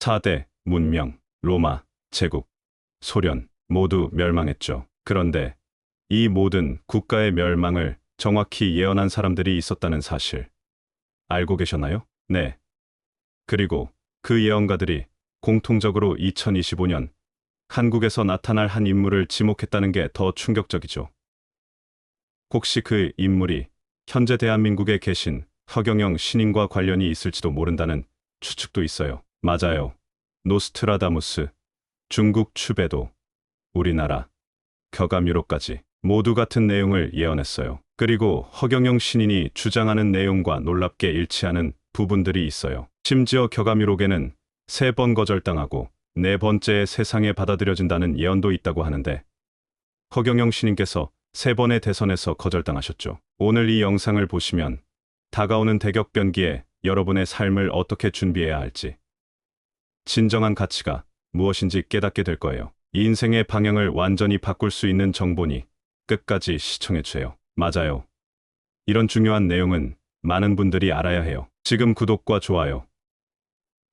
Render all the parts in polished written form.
4대 문명, 로마, 제국, 소련 모두 멸망했죠. 그런데 이 모든 국가의 멸망을 정확히 예언한 사람들이 있었다는 사실 알고 계셨나요? 네. 그리고 그 예언가들이 공통적으로 2025년 한국에서 나타날 한 인물을 지목했다는 게 더 충격적이죠. 혹시 그 인물이 현재 대한민국에 계신 허경영 신인과 관련이 있을지도 모른다는 추측도 있어요. 맞아요. 노스트라다무스, 중국 추배도, 우리나라, 격암 유로까지 모두 같은 내용을 예언했어요. 그리고 허경영 신인이 주장하는 내용과 놀랍게 일치하는 부분들이 있어요. 심지어 격암 유록에는 3번 거절당하고 4번째에 세상에 받아들여진다는 예언도 있다고 하는데 허경영 신인께서 3번의 대선에서 거절당하셨죠. 오늘 이 영상을 보시면 다가오는 대격변기에 여러분의 삶을 어떻게 준비해야 할지, 진정한 가치가 무엇인지 깨닫게 될 거예요. 이 인생의 방향을 완전히 바꿀 수 있는 정보니 끝까지 시청해주세요. 맞아요. 이런 중요한 내용은 많은 분들이 알아야 해요. 지금 구독과 좋아요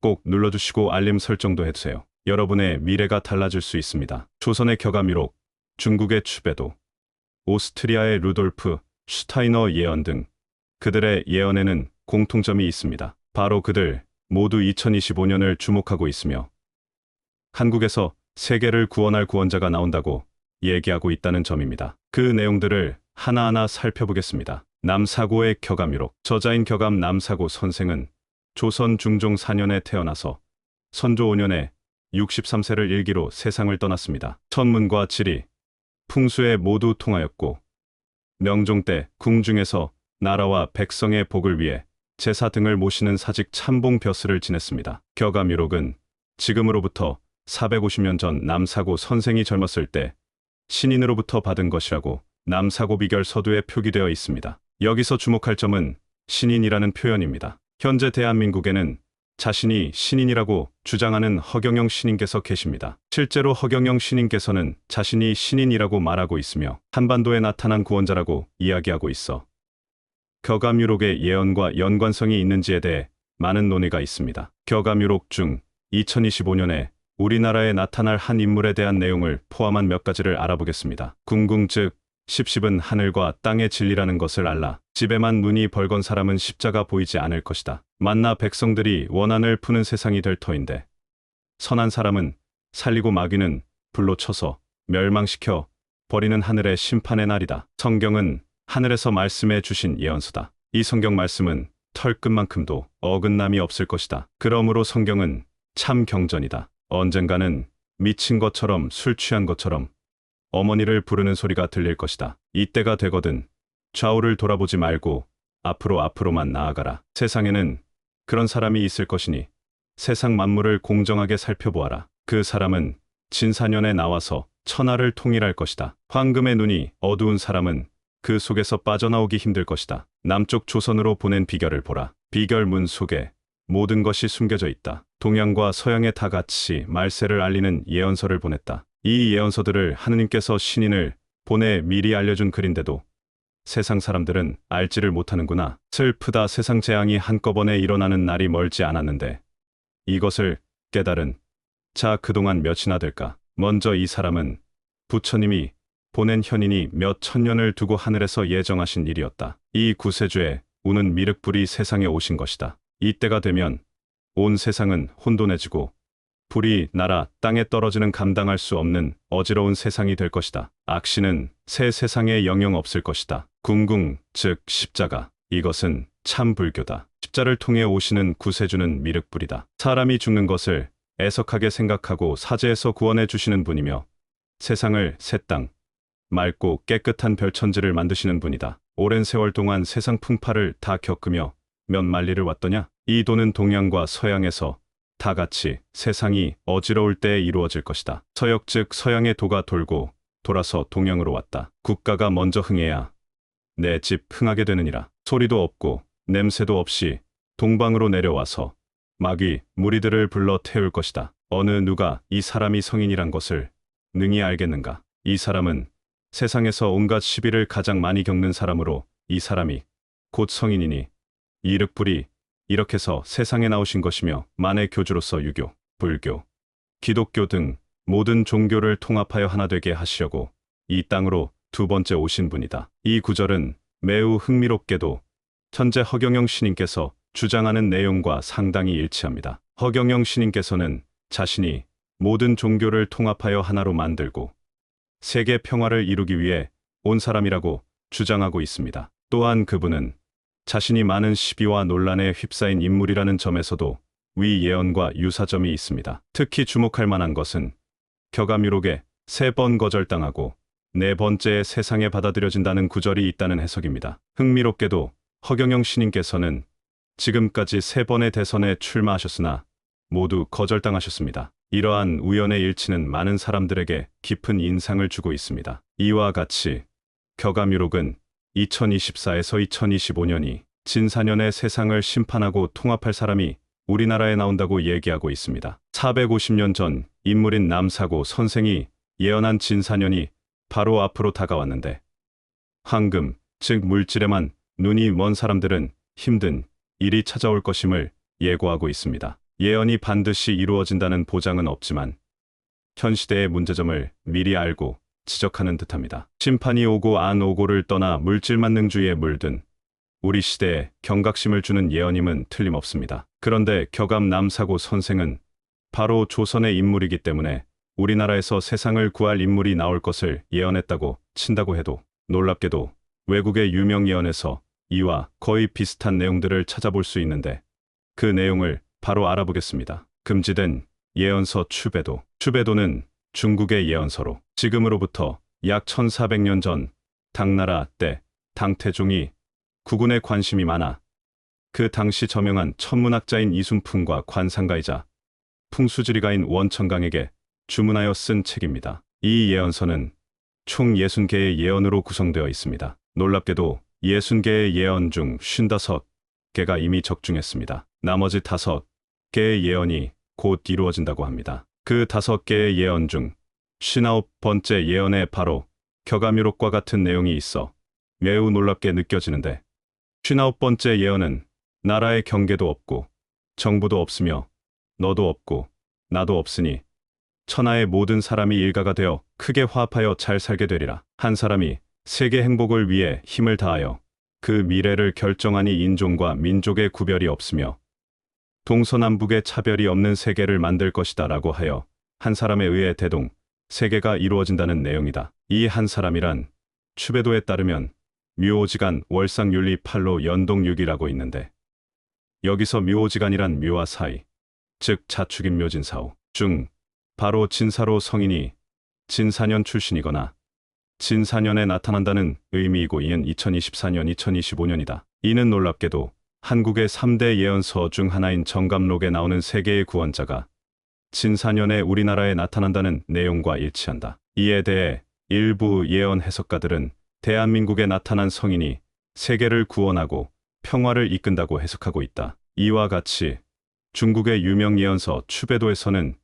꼭 눌러주시고 알림 설정도 해주세요. 여러분의 미래가 달라질 수 있습니다. 조선의 격암유록, 중국의 추배도, 오스트리아의 루돌프 슈타이너 예언 등 그들의 예언에는 공통점이 있습니다. 바로 그들 모두 2025년을 주목하고 있으며 한국에서 세계를 구원할 구원자가 나온다고 얘기하고 있다는 점입니다. 그 내용들을 하나하나 살펴보겠습니다. 남사고의 격암유록. 저자인 격암 남사고 선생은 조선 중종 4년에 태어나서 선조 5년에 63세를 일기로 세상을 떠났습니다. 천문과 지리, 풍수에 모두 통하였고 명종 때 궁중에서 나라와 백성의 복을 위해 제사 등을 모시는 사직 참봉 벼슬을 지냈습니다. 격암유록은 지금으로부터 450년 전 남사고 선생이 젊었을 때 신인으로부터 받은 것이라고 남사고 비결 서두에 표기되어 있습니다. 여기서 주목할 점은 신인이라는 표현입니다. 현재 대한민국에는 자신이 신인이라고 주장하는 허경영 신인께서 계십니다. 실제로 허경영 신인께서는 자신이 신인이라고 말하고 있으며 한반도에 나타난 구원자라고 이야기하고 있어 격암유록의 예언과 연관성이 있는지에 대해 많은 논의가 있습니다. 격암유록 중 2025년에 우리나라에 나타날 한 인물에 대한 내용을 포함한 몇 가지를 알아보겠습니다. 궁궁 즉 십십은 하늘과 땅의 진리라는 것을 알라. 집에만 눈이 벌건 사람은 십자가 보이지 않을 것이다. 만나 백성들이 원한을 푸는 세상이 될 터인데 선한 사람은 살리고 마귀는 불로 쳐서 멸망시켜 버리는 하늘의 심판의 날이다. 성경은 하늘에서 말씀해 주신 예언서다. 이 성경 말씀은 털끝만큼도 어긋남이 없을 것이다. 그러므로 성경은 참 경전이다. 언젠가는 미친 것처럼 술 취한 것처럼 어머니를 부르는 소리가 들릴 것이다. 이때가 되거든 좌우를 돌아보지 말고 앞으로만 나아가라. 세상에는 그런 사람이 있을 것이니 세상 만물을 공정하게 살펴보아라. 그 사람은 진사년에 나와서 천하를 통일할 것이다. 황금의 눈이 어두운 사람은 그 속에서 빠져나오기 힘들 것이다. 남쪽 조선으로 보낸 비결을 보라. 비결문 속에 모든 것이 숨겨져 있다. 동양과 서양에 다 같이 말세를 알리는 예언서를 보냈다. 이 예언서들을 하느님께서 신인을 보내 미리 알려준 글인데도 세상 사람들은 알지를 못하는구나. 슬프다. 세상 재앙이 한꺼번에 일어나는 날이 멀지 않았는데 이것을 깨달은 자 그동안 몇이나 될까. 먼저 이 사람은 부처님이 보낸 현인이 몇 천년을 두고 하늘에서 예정하신 일이었다. 이 구세주의 우는 미륵불이 세상에 오신 것이다. 이때가 되면 온 세상은 혼돈해지고 불이 날아 땅에 떨어지는 감당할 수 없는 어지러운 세상이 될 것이다. 악신은 새 세상에 영영 없을 것이다. 궁궁 즉 십자가. 이것은 참 불교다. 십자를 통해 오시는 구세주는 미륵불이다. 사람이 죽는 것을 애석하게 생각하고 사제에서 구원해 주시는 분이며 세상을 새 땅, 맑고 깨끗한 별천지를 만드시는 분이다. 오랜 세월 동안 세상 풍파를 다 겪으며 몇 만리를 왔더냐? 이 도는 동양과 서양에서 다 같이 세상이 어지러울 때에 이루어질 것이다. 서역 즉 서양의 도가 돌고 돌아서 동양으로 왔다. 국가가 먼저 흥해야 내 집 흥하게 되느니라. 소리도 없고 냄새도 없이 동방으로 내려와서 마귀 무리들을 불러 태울 것이다. 어느 누가 이 사람이 성인이란 것을 능히 알겠는가? 이 사람은 세상에서 온갖 시비를 가장 많이 겪는 사람으로 이 사람이 곧 성인이니 이륵불이 이렇게서 세상에 나오신 것이며 만의 교주로서 유교, 불교, 기독교 등 모든 종교를 통합하여 하나 되게 하시려고 이 땅으로 두 번째 오신 분이다. 이 구절은 매우 흥미롭게도 현재 허경영 신임께서 주장하는 내용과 상당히 일치합니다. 허경영 신임께서는 자신이 모든 종교를 통합하여 하나로 만들고 세계 평화를 이루기 위해 온 사람이라고 주장하고 있습니다. 또한 그분은 자신이 많은 시비와 논란에 휩싸인 인물이라는 점에서도 위 예언과 유사점이 있습니다. 특히 주목할 만한 것은 격암유록에 3번 거절당하고 4번째에 세상에 받아들여진다는 구절이 있다는 해석입니다. 흥미롭게도 허경영 신임께서는 지금까지 3번의 대선에 출마하셨으나 모두 거절당하셨습니다. 이러한 우연의 일치는 많은 사람들에게 깊은 인상을 주고 있습니다. 이와 같이 격암유록은 2024에서 2025년이 진사년의 세상을 심판하고 통합할 사람이 우리나라에 나온다고 얘기하고 있습니다. 450년 전 인물인 남사고 선생이 예언한 진사년이 바로 앞으로 다가왔는데 황금, 즉 물질에만 눈이 먼 사람들은 힘든 일이 찾아올 것임을 예고하고 있습니다. 예언이 반드시 이루어진다는 보장은 없지만 현 시대의 문제점을 미리 알고 지적하는 듯합니다. 심판이 오고 안 오고를 떠나 물질만능주의에 물든 우리 시대에 경각심을 주는 예언임은 틀림없습니다. 그런데 격암 남사고 선생은 바로 조선의 인물이기 때문에 우리나라에서 세상을 구할 인물이 나올 것을 예언했다고 친다고 해도 놀랍게도 외국의 유명 예언에서 이와 거의 비슷한 내용들을 찾아볼 수 있는데 그 내용을 바로 알아보겠습니다. 금지된 예언서 추배도. 추배도는 중국의 예언서로 지금으로부터 약 1400년 전 당나라 때 당태종이 국운에 관심이 많아 그 당시 저명한 천문학자인 이순풍과 관상가이자 풍수지리가인 원천강에게 주문하여 쓴 책입니다. 이 예언서는 총 60개의 예언으로 구성되어 있습니다. 놀랍게도 60개의 예언 중 55개가 이미 적중했습니다. 나머지 5개의 예언이 곧 이루어진다고 합니다. 그 5개의 예언 중 59번째 예언에 바로 격암유록과 같은 내용이 있어 매우 놀랍게 느껴지는데 59번째 예언은 나라의 경계도 없고 정부도 없으며 너도 없고 나도 없으니 천하의 모든 사람이 일가가 되어 크게 화합하여 잘 살게 되리라. 한 사람이 세계 행복을 위해 힘을 다하여 그 미래를 결정하니 인종과 민족의 구별이 없으며 동서남북의 차별이 없는 세계를 만들 것이다 라고 하여 한 사람에 의해 대동 세계가 이루어진다는 내용이다. 이 한 사람이란 추배도에 따르면 묘오지간 월상윤리 8로 연동육이라고 있는데 여기서 묘오지간이란 묘와 사이, 즉 자축인 묘진사오 중 바로 진사로 성인이 진사년 출신이거나 진사년에 나타난다는 의미이고 이는 2024년, 2025년이다. 이는 놀랍게도 한국의 3대 예언서 중 하나인 정감록에 나오는 세계의 구원자가 진사년에 우리나라에 나타난다는 내용과 일치한다. 이에 대해 일부 예언 해석가들은 대한민국에 나타난 성인이 세계를 구원하고 평화를 이끈다고 해석하고 있다. 이와 같이 중국의 유명 예언서 추배도에서는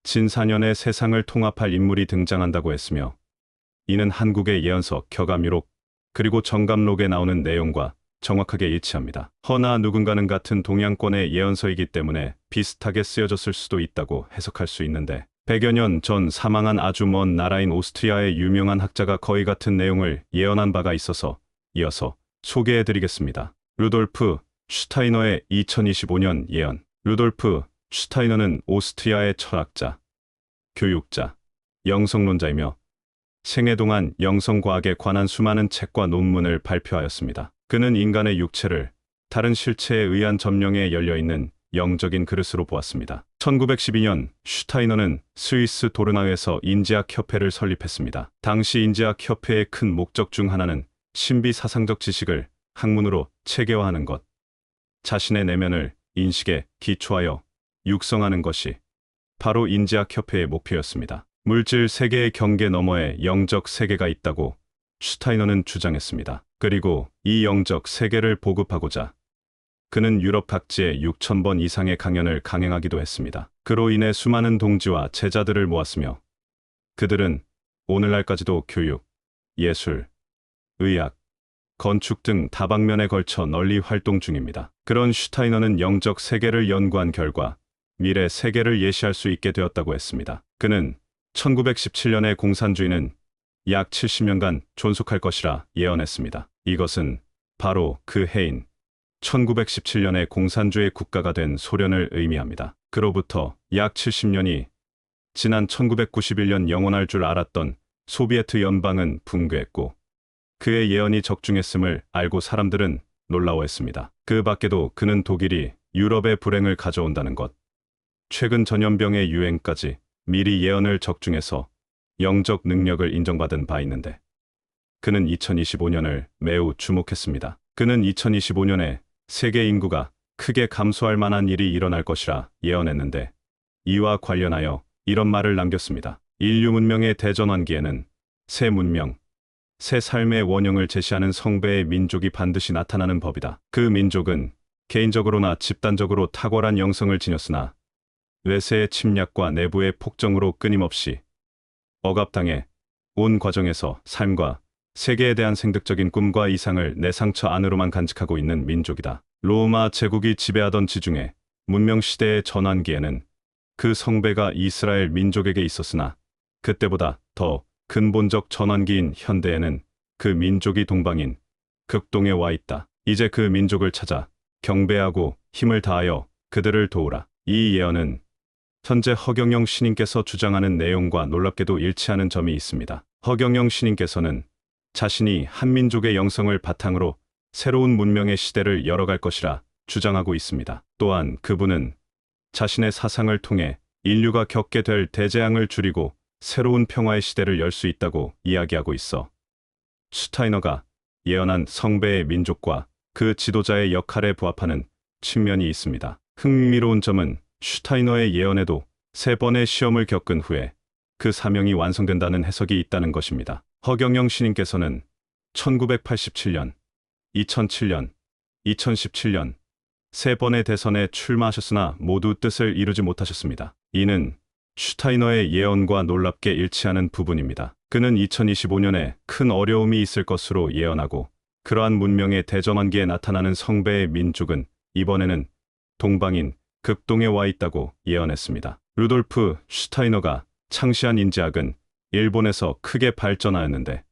진사년에 세상을 통합할 인물이 등장한다고 했으며 이는 한국의 예언서 격암유록 그리고 정감록에 나오는 내용과 정확하게 일치합니다. 허나 누군가는 같은 동양권의 예언서이기 때문에 비슷하게 쓰여졌을 수도 있다고 해석할 수 있는데 100여 년 전 사망한 아주 먼 나라인 오스트리아의 유명한 학자가 거의 같은 내용을 예언한 바가 있어서 이어서 소개해드리겠습니다. 루돌프 슈타이너의 2025년 예언. 루돌프 슈타이너는 오스트리아의 철학자, 교육자, 영성론자이며 생애 동안 영성과학에 관한 수많은 책과 논문을 발표하였습니다. 그는 인간의 육체를 다른 실체에 의한 점령에 열려있는 영적인 그릇으로 보았습니다. 1912년 슈타이너는 스위스 도르나우에서 인지학 협회를 설립했습니다. 당시 인지학협회의 큰 목적 중 하나는 신비 사상적 지식을 학문으로 체계화하는 것, 자신의 내면을 인식에 기초하여 육성하는 것이 바로 인지학협회의 목표였습니다. 물질 세계의 경계 너머에 영적 세계가 있다고 슈타이너는 주장했습니다. 그리고 이 영적 세계를 보급하고자 그는 유럽 각지에 6,000번 이상의 강연을 강행하기도 했습니다. 그로 인해 수많은 동지와 제자들을 모았으며 그들은 오늘날까지도 교육, 예술, 의학, 건축 등 다방면에 걸쳐 널리 활동 중입니다. 그런 슈타이너는 영적 세계를 연구한 결과 미래 세계를 예시할 수 있게 되었다고 했습니다. 그는 1917년에 공산주의는 약 70년간 존속할 것이라 예언했습니다. 이것은 바로 그 해인 1917년에 공산주의 국가가 된 소련을 의미합니다. 그로부터 약 70년이 지난 1991년 영원할 줄 알았던 소비에트 연방은 붕괴했고 그의 예언이 적중했음을 알고 사람들은 놀라워했습니다. 그 밖에도 그는 독일이 유럽의 불행을 가져온다는 것, 최근 전염병의 유행까지 미리 예언을 적중해서 영적 능력을 인정받은 바 있는데 그는 2025년을 매우 주목했습니다. 그는 2025년에 세계 인구가 크게 감소할 만한 일이 일어날 것이라 예언했는데 이와 관련하여 이런 말을 남겼습니다. 인류 문명의 대전환기에는 새 문명, 새 삶의 원형을 제시하는 성배의 민족이 반드시 나타나는 법이다. 그 민족은 개인적으로나 집단적으로 탁월한 영성을 지녔으나 외세의 침략과 내부의 폭정으로 끊임없이 억압당해 온 과정에서 삶과 세계에 대한 생득적인 꿈과 이상을 내 상처 안으로만 간직하고 있는 민족이다. 로마 제국이 지배하던 지중해 문명시대의 전환기에는 그 성배가 이스라엘 민족에게 있었으나 그때보다 더 근본적 전환기인 현대에는 그 민족이 동방인 극동에 와 있다. 이제 그 민족을 찾아 경배하고 힘을 다하여 그들을 도우라. 이 예언은 현재 허경영 신인께서 주장하는 내용과 놀랍게도 일치하는 점이 있습니다. 허경영 신인께서는 자신이 한민족의 영성을 바탕으로 새로운 문명의 시대를 열어갈 것이라 주장하고 있습니다. 또한 그분은 자신의 사상을 통해 인류가 겪게 될 대재앙을 줄이고 새로운 평화의 시대를 열 수 있다고 이야기하고 있어 슈타이너가 예언한 성배의 민족과 그 지도자의 역할에 부합하는 측면이 있습니다. 흥미로운 점은 슈타이너의 예언에도 3번의 시험을 겪은 후에 그 사명이 완성된다는 해석이 있다는 것입니다. 허경영 신인께서는 1987년, 2007년, 2017년 3번의 대선에 출마하셨으나 모두 뜻을 이루지 못하셨습니다. 이는 슈타이너의 예언과 놀랍게 일치하는 부분입니다. 그는 2025년에 큰 어려움이 있을 것으로 예언하고 그러한 문명의 대전환기에 나타나는 성배의 민족은 이번에는 동방인 극동에 와 있다고 예언했습니다. 루돌프 슈타이너가 창시한 인지학은 일본에서 크게 발전하였는데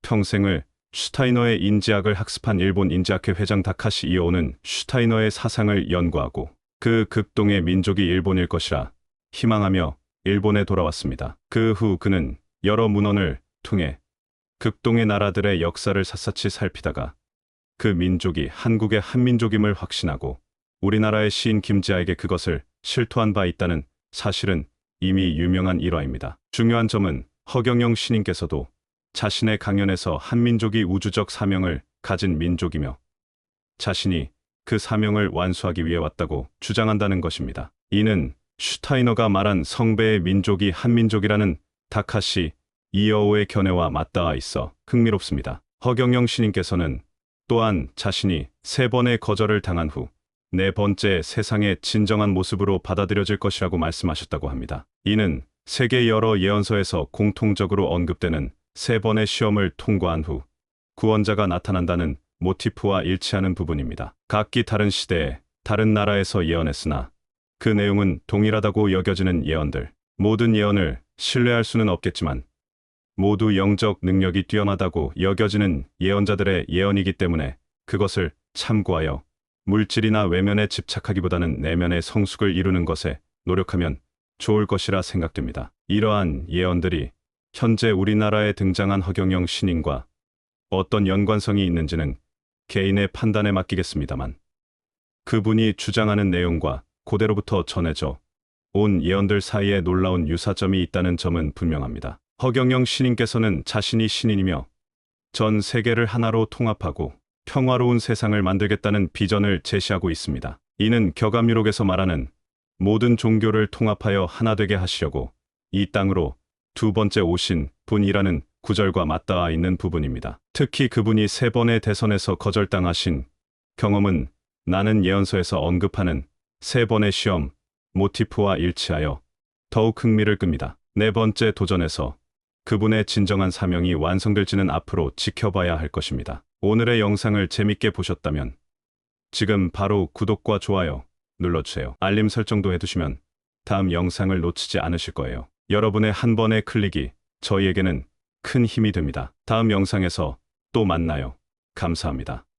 평생을 슈타이너의 인지학을 학습한 일본 인지학회 회장 다카시 이오는 슈타이너의 사상을 연구하고 그 극동의 민족이 일본일 것이라 희망하며 일본에 돌아왔습니다. 그 후 그는 여러 문헌을 통해 극동의 나라들의 역사를 샅샅이 살피다가 그 민족이 한국의 한민족임을 확신하고 우리나라의 시인 김지아에게 그것을 실토한 바 있다는 사실은 이미 유명한 일화입니다. 중요한 점은 허경영 신인께서도 자신의 강연에서 한민족이 우주적 사명을 가진 민족이며 자신이 그 사명을 완수하기 위해 왔다고 주장한다는 것입니다. 이는 슈타이너가 말한 성배의 민족이 한민족이라는 다카시 이어오의 견해와 맞닿아 있어 흥미롭습니다. 허경영 신인께서는 또한 자신이 3번의 거절을 당한 후 4번째 세상의 진정한 모습으로 받아들여질 것이라고 말씀하셨다고 합니다. 이는 세계 여러 예언서에서 공통적으로 언급되는 3번의 시험을 통과한 후 구원자가 나타난다는 모티프와 일치하는 부분입니다. 각기 다른 시대에 다른 나라에서 예언했으나 그 내용은 동일하다고 여겨지는 예언들. 모든 예언을 신뢰할 수는 없겠지만 모두 영적 능력이 뛰어나다고 여겨지는 예언자들의 예언이기 때문에 그것을 참고하여 물질이나 외면에 집착하기보다는 내면의 성숙을 이루는 것에 노력하면 좋을 것이라 생각됩니다. 이러한 예언들이 현재 우리나라에 등장한 허경영 신인과 어떤 연관성이 있는지는 개인의 판단에 맡기겠습니다만 그분이 주장하는 내용과 고대로부터 전해져 온 예언들 사이에 놀라운 유사점이 있다는 점은 분명합니다. 허경영 신인께서는 자신이 신인이며 전 세계를 하나로 통합하고 평화로운 세상을 만들겠다는 비전을 제시하고 있습니다. 이는 격암유록에서 말하는 모든 종교를 통합하여 하나 되게 하시려고 이 땅으로 2번째 오신 분이라는 구절과 맞닿아 있는 부분입니다. 특히 그분이 3번의 대선에서 거절당하신 경험은 나는 예언서에서 언급하는 3번의 시험, 모티프와 일치하여 더욱 흥미를 끕니다. 4번째 도전에서 그분의 진정한 사명이 완성될지는 앞으로 지켜봐야 할 것입니다. 오늘의 영상을 재밌게 보셨다면 지금 바로 구독과 좋아요 눌러주세요. 알림 설정도 해두시면 다음 영상을 놓치지 않으실 거예요. 여러분의 한 번의 클릭이 저희에게는 큰 힘이 됩니다. 다음 영상에서 또 만나요. 감사합니다.